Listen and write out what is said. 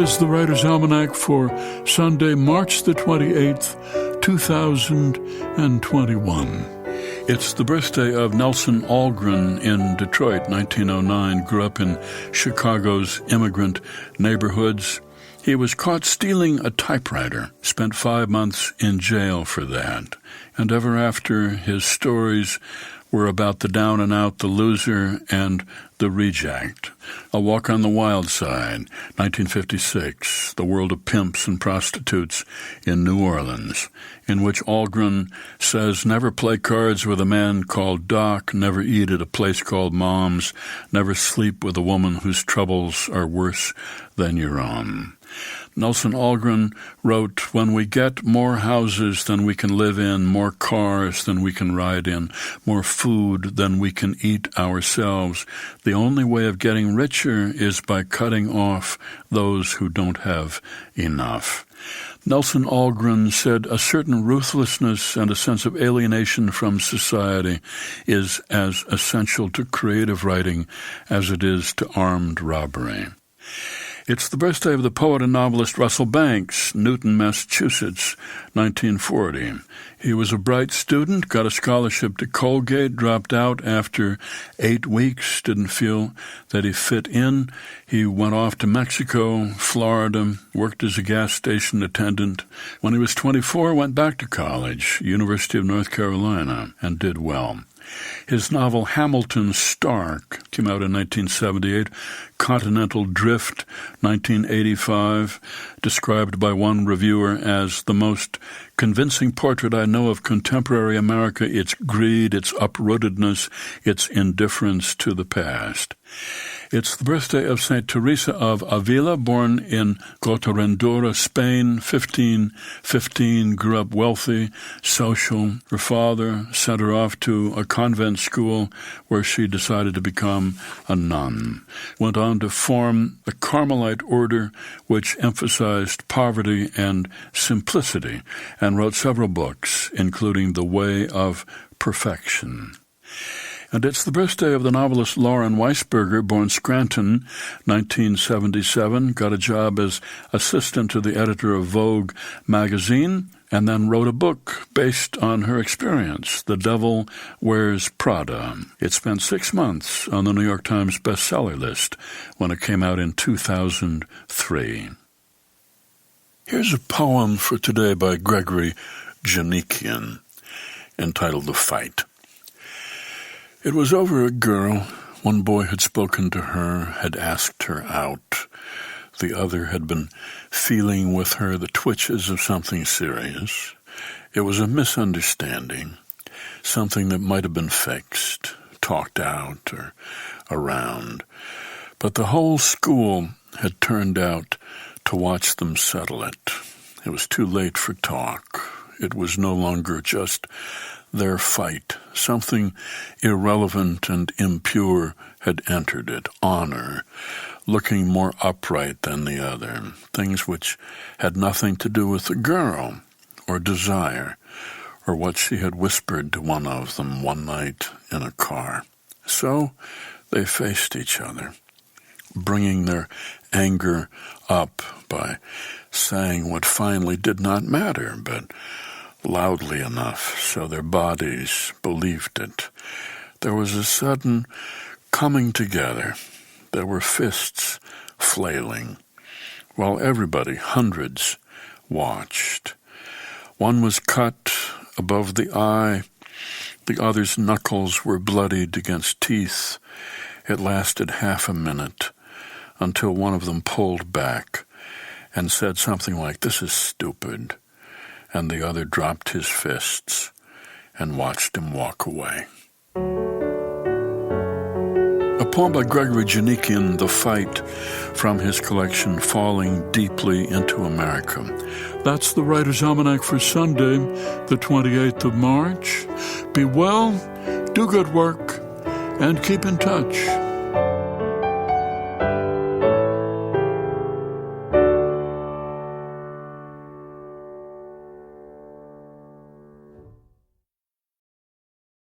is the Writer's Almanac for Sunday, March the 28th, 2021. It's the birthday of Nelson Algren in Detroit, 1909. Grew up in Chicago's immigrant neighborhoods. He was caught stealing a typewriter, spent 5 months in jail for that. And ever after, his stories were about the down and out, the loser, and the reject. A Walk on the Wild Side, 1956, the world of pimps and prostitutes in New Orleans, in which Algren says, never play cards with a man called Doc, never eat at a place called Mom's, never sleep with a woman whose troubles are worse than your own. Nelson Algren wrote, when we get more houses than we can live in, more cars than we can ride in, more food than we can eat ourselves, the only way of getting richer is by cutting off those who don't have enough. Nelson Algren said a certain ruthlessness and a sense of alienation from society is as essential to creative writing as it is to armed robbery. It's the birthday of the poet and novelist Russell Banks, Newton, Massachusetts, 1940. He was a bright student, got a scholarship to Colgate, dropped out after 8 weeks, didn't feel that he fit in. He went off to Mexico, Florida, worked as a gas station attendant. When he was 24, went back to college, University of North Carolina, and did well. His novel Hamilton Stark came out in 1978, Continental Drift, 1985, described by one reviewer as the most convincing portrait I know of contemporary America, its greed, its uprootedness, its indifference to the past. It's the birthday of St. Teresa of Avila, born in Gotorendura, Spain, 1515, grew up wealthy, social. Her father sent her off to a convent school where she decided to become a nun. Went on to form the Carmelite order, which emphasized poverty and simplicity, and wrote several books, including The Way of Perfection. And it's the birthday of the novelist Lauren Weisberger, born Scranton, 1977, got a job as assistant to the editor of Vogue magazine, and then wrote a book based on her experience, The Devil Wears Prada. It spent 6 months on the New York Times bestseller list when it came out in 2003. Here's a poem for today by Gregory Janikian, entitled The Fight. It was over a girl. One boy had spoken to her, had asked her out. The other had been feeling with her the twitches of something serious. It was a misunderstanding, something that might have been fixed, talked out, or around. But the whole school had turned out to watch them settle it. It was too late for talk. It was no longer just their fight. Something irrelevant and impure had entered it. Honor, looking more upright than the other. Things which had nothing to do with the girl, or desire, or what she had whispered to one of them one night in a car. So they faced each other, bringing their anger up by saying what finally did not matter, but loudly enough so their bodies believed it. There was a sudden coming together. There were fists flailing, while everybody, hundreds, watched. One was cut above the eye. The other's knuckles were bloodied against teeth. It lasted half a minute until one of them pulled back and said something like, "This is stupid." And the other dropped his fists and watched him walk away. A poem by Gregory Janikian, The Fight, from his collection Falling Deeply into America. That's the Writer's Almanac for Sunday, the 28th of March. Be well, do good work, and keep in touch.